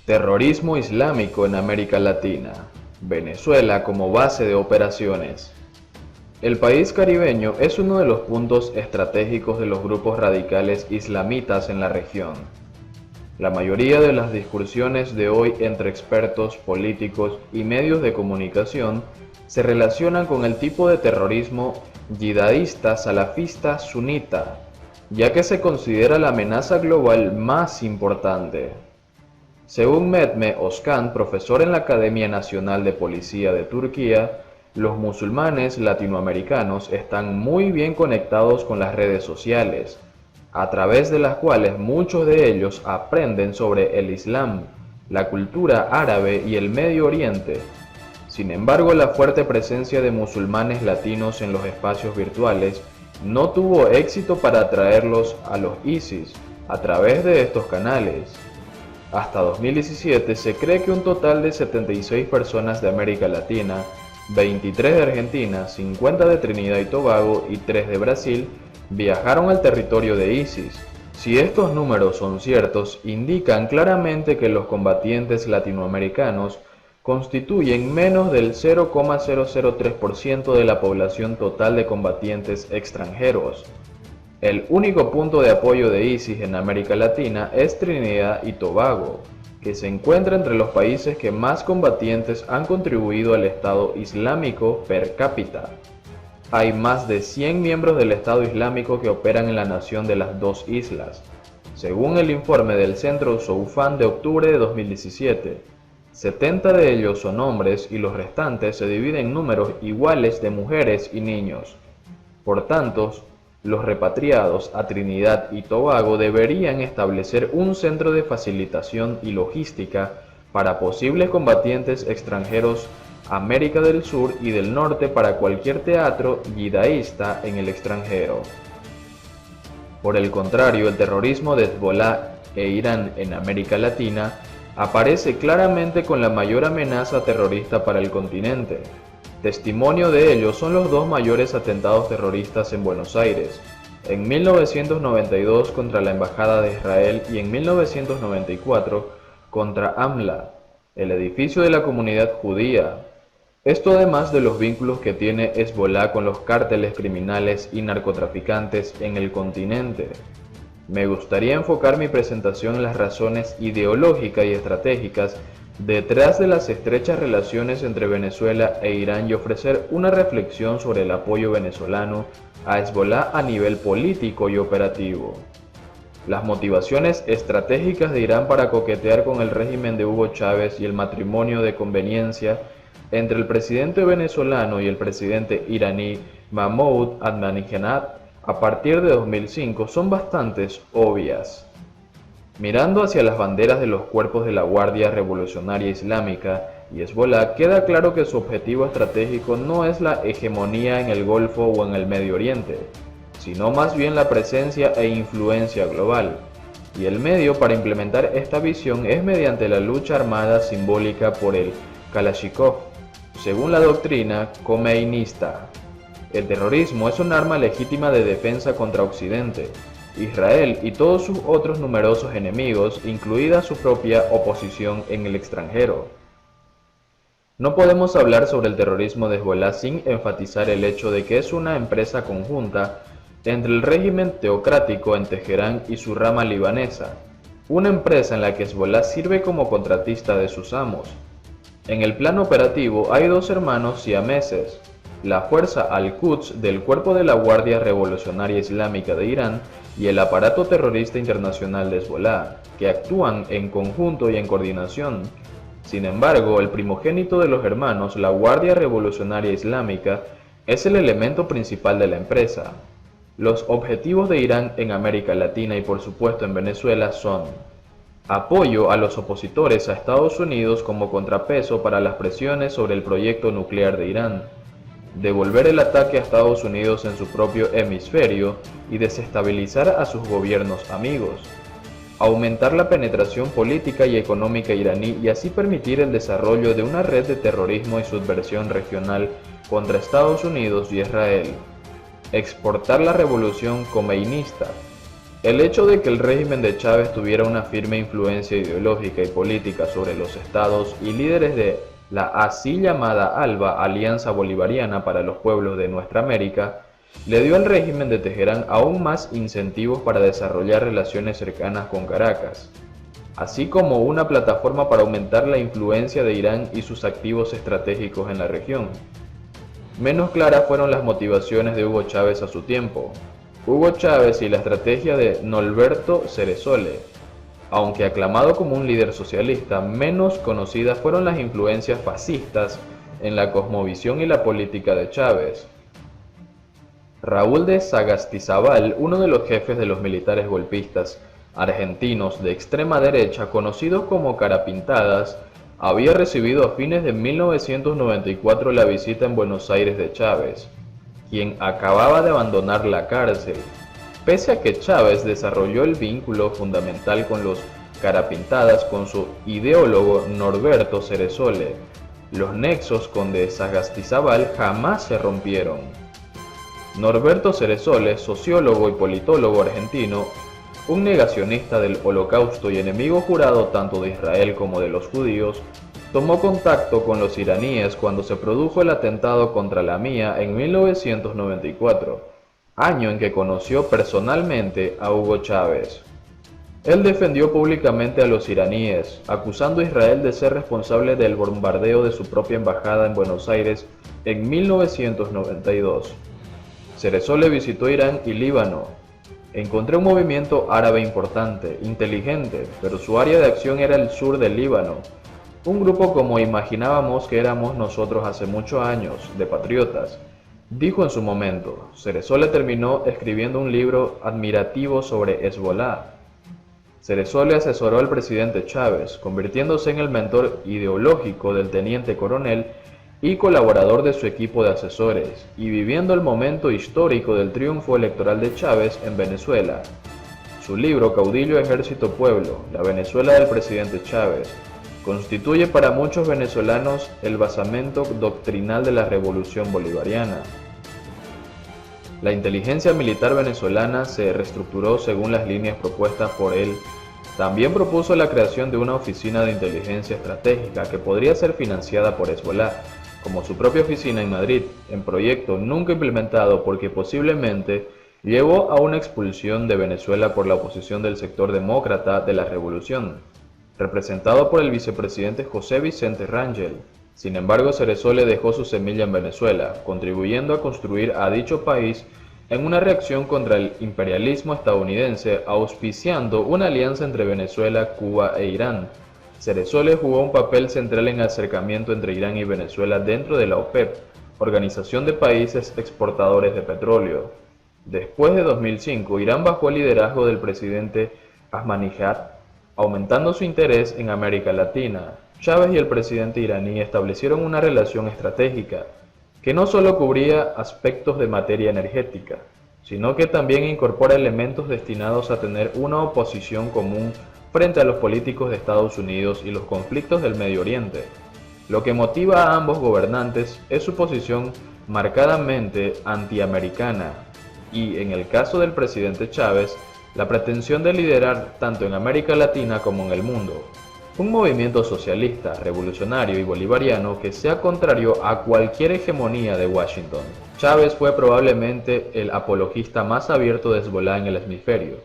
Terrorismo islámico en América Latina. Venezuela como base de operaciones. El país caribeño es uno de los puntos estratégicos de los grupos radicales islamitas en la región. La mayoría de las discusiones de hoy entre expertos, políticos y medios de comunicación se relacionan con el tipo de terrorismo yihadista salafista sunita, ya que se considera la amenaza global más importante. Según Mehmet Özkan, profesor en la Academia Nacional de Policía de Turquía, los musulmanes latinoamericanos están muy bien conectados con las redes sociales, a través de las cuales muchos de ellos aprenden sobre el Islam, la cultura árabe y el Medio Oriente. Sin embargo, la fuerte presencia de musulmanes latinos en los espacios virtuales no tuvo éxito para atraerlos a los ISIS a través de estos canales. Hasta 2017 se cree que un total de 76 personas de América Latina, 23 de Argentina, 50 de Trinidad y Tobago y 3 de Brasil viajaron al territorio de ISIS. Si estos números son ciertos, indican claramente que los combatientes latinoamericanos constituyen menos del 0,003% de la población total de combatientes extranjeros. El único punto de apoyo de ISIS en América Latina es Trinidad y Tobago, que se encuentra entre los países que más combatientes han contribuido al Estado Islámico per cápita. Hay más de 100 miembros del Estado Islámico que operan en la nación de las dos islas, según el informe del Centro Soufan de octubre de 2017. 70 de ellos son hombres y los restantes se dividen en números iguales de mujeres y niños. Por tanto, los repatriados a Trinidad y Tobago deberían establecer un centro de facilitación y logística para posibles combatientes extranjeros América del Sur y del Norte para cualquier teatro yihadista en el extranjero. Por el contrario, el terrorismo de Hezbollah e Irán en América Latina aparece claramente con la mayor amenaza terrorista para el continente. Testimonio de ello son los dos mayores atentados terroristas en Buenos Aires, en 1992 contra la Embajada de Israel y en 1994 contra AMLA, el edificio de la comunidad judía. Esto además de los vínculos que tiene Hezbollah con los cárteles criminales y narcotraficantes en el continente. Me gustaría enfocar mi presentación en las razones ideológicas y estratégicas detrás de las estrechas relaciones entre Venezuela e Irán y ofrecer una reflexión sobre el apoyo venezolano a Hezbollah a nivel político y operativo. Las motivaciones estratégicas de Irán para coquetear con el régimen de Hugo Chávez y el matrimonio de conveniencia entre el presidente venezolano y el presidente iraní Mahmoud Ahmadinejad a partir de 2005 son bastante obvias. Mirando hacia las banderas de los cuerpos de la Guardia Revolucionaria Islámica y Hezbollah, queda claro que su objetivo estratégico no es la hegemonía en el Golfo o en el Medio Oriente, sino más bien la presencia e influencia global. Y el medio para implementar esta visión es mediante la lucha armada simbólica por el Kalashnikov, según la doctrina khomeinista. El terrorismo es un arma legítima de defensa contra Occidente, Israel y todos sus otros numerosos enemigos, incluida su propia oposición en el extranjero. No podemos hablar sobre el terrorismo de Hezbollah sin enfatizar el hecho de que es una empresa conjunta entre el régimen teocrático en Teherán y su rama libanesa, una empresa en la que Hezbollah sirve como contratista de sus amos. En el plano operativo hay dos hermanos siameses, la Fuerza Al-Quds del Cuerpo de la Guardia Revolucionaria Islámica de Irán y el aparato terrorista internacional de Hezbollah, que actúan en conjunto y en coordinación. Sin embargo, el primogénito de los hermanos, la Guardia Revolucionaria Islámica, es el elemento principal de la empresa. Los objetivos de Irán en América Latina y por supuesto en Venezuela son: apoyo a los opositores a Estados Unidos como contrapeso para las presiones sobre el proyecto nuclear de Irán, devolver el ataque a Estados Unidos en su propio hemisferio y desestabilizar a sus gobiernos amigos, aumentar la penetración política y económica iraní y así permitir el desarrollo de una red de terrorismo y subversión regional contra Estados Unidos y Israel, exportar la revolución khomeinista, El hecho de que el régimen de Chávez tuviera una firme influencia ideológica y política sobre los estados y líderes de la así llamada ALBA, Alianza Bolivariana para los Pueblos de Nuestra América, le dio al régimen de Teherán aún más incentivos para desarrollar relaciones cercanas con Caracas, así como una plataforma para aumentar la influencia de Irán y sus activos estratégicos en la región. Menos claras fueron las motivaciones de Hugo Chávez a su tiempo. Hugo Chávez y la estrategia de Norberto Ceresole. Aunque aclamado como un líder socialista, menos conocidas fueron las influencias fascistas en la cosmovisión y la política de Chávez. Raúl de Sagastizabal, uno de los jefes de los militares golpistas argentinos de extrema derecha, conocidos como Carapintadas, había recibido a fines de 1994 la visita en Buenos Aires de Chávez, quien acababa de abandonar la cárcel. Pese a que Chávez desarrolló el vínculo fundamental con los Carapintadas con su ideólogo Norberto Ceresole, los nexos con de Sagastizabal jamás se rompieron. Norberto Ceresole, sociólogo y politólogo argentino, un negacionista del Holocausto y enemigo jurado tanto de Israel como de los judíos, tomó contacto con los iraníes cuando se produjo el atentado contra la Mía en 1994, año en que conoció personalmente a Hugo Chávez. Él defendió públicamente a los iraníes, acusando a Israel de ser responsable del bombardeo de su propia embajada en Buenos Aires en 1992. Ceresole visitó Irán y Líbano. Encontré un movimiento árabe importante, inteligente, pero su área de acción era el sur del Líbano. Un grupo como imaginábamos que éramos nosotros hace muchos años, de patriotas, dijo en su momento. Ceresole terminó escribiendo un libro admirativo sobre Hezbolá. Ceresole asesoró al presidente Chávez, convirtiéndose en el mentor ideológico del teniente coronel y colaborador de su equipo de asesores, y viviendo el momento histórico del triunfo electoral de Chávez en Venezuela. Su libro Caudillo Ejército Pueblo, la Venezuela del presidente Chávez, constituye para muchos venezolanos el basamento doctrinal de la revolución bolivariana. La inteligencia militar venezolana se reestructuró según las líneas propuestas por él. También propuso la creación de una oficina de inteligencia estratégica que podría ser financiada por Hezbolá, como su propia oficina en Madrid, en proyecto nunca implementado porque posiblemente llevó a una expulsión de Venezuela por la oposición del sector demócrata de la revolución, representado por el vicepresidente José Vicente Rangel. Sin embargo, Ceresole dejó su semilla en Venezuela, contribuyendo a construir a dicho país en una reacción contra el imperialismo estadounidense, auspiciando una alianza entre Venezuela, Cuba e Irán. Ceresole jugó un papel central en el acercamiento entre Irán y Venezuela dentro de la OPEP, Organización de Países Exportadores de Petróleo. Después de 2005, Irán bajó el liderazgo del presidente Ahmadinejad, aumentando su interés en América Latina. Chávez y el presidente iraní establecieron una relación estratégica que no solo cubría aspectos de materia energética, sino que también incorpora elementos destinados a tener una oposición común frente a los políticos de Estados Unidos y los conflictos del Medio Oriente. Lo que motiva a ambos gobernantes es su posición marcadamente antiamericana y, en el caso del presidente Chávez, la pretensión de liderar tanto en América Latina como en el mundo un movimiento socialista, revolucionario y bolivariano que sea contrario a cualquier hegemonía de Washington. Chávez fue probablemente el apologista más abierto de Hezbolá en el hemisferio.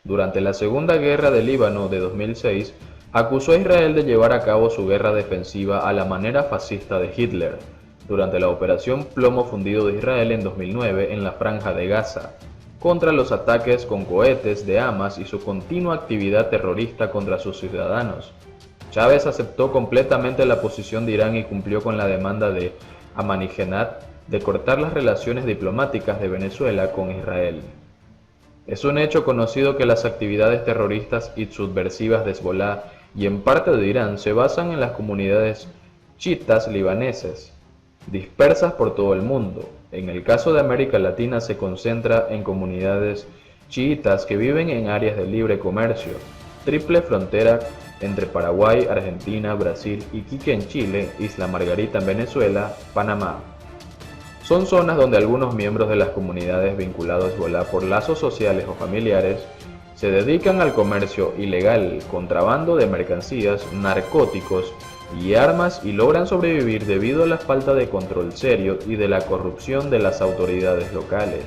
Durante la Segunda Guerra del Líbano de 2006, acusó a Israel de llevar a cabo su guerra defensiva a la manera fascista de Hitler, durante la Operación Plomo Fundido de Israel en 2009 en la Franja de Gaza, contra los ataques con cohetes de Hamas y su continua actividad terrorista contra sus ciudadanos. Chávez aceptó completamente la posición de Irán y cumplió con la demanda de Ahmadinejad de cortar las relaciones diplomáticas de Venezuela con Israel. Es un hecho conocido que las actividades terroristas y subversivas de Hezbolá y en parte de Irán se basan en las comunidades chiitas libaneses, dispersas por todo el mundo. En el caso de América Latina se concentra en comunidades chiitas que viven en áreas de libre comercio, triple frontera entre Paraguay, Argentina, Brasil, Iquique en Chile, Isla Margarita en Venezuela, Panamá. Son zonas donde algunos miembros de las comunidades vinculados a Hezbolá por lazos sociales o familiares Se dedican al comercio ilegal, contrabando de mercancías, narcóticos y armas y logran sobrevivir debido a la falta de control serio y de la corrupción de las autoridades locales.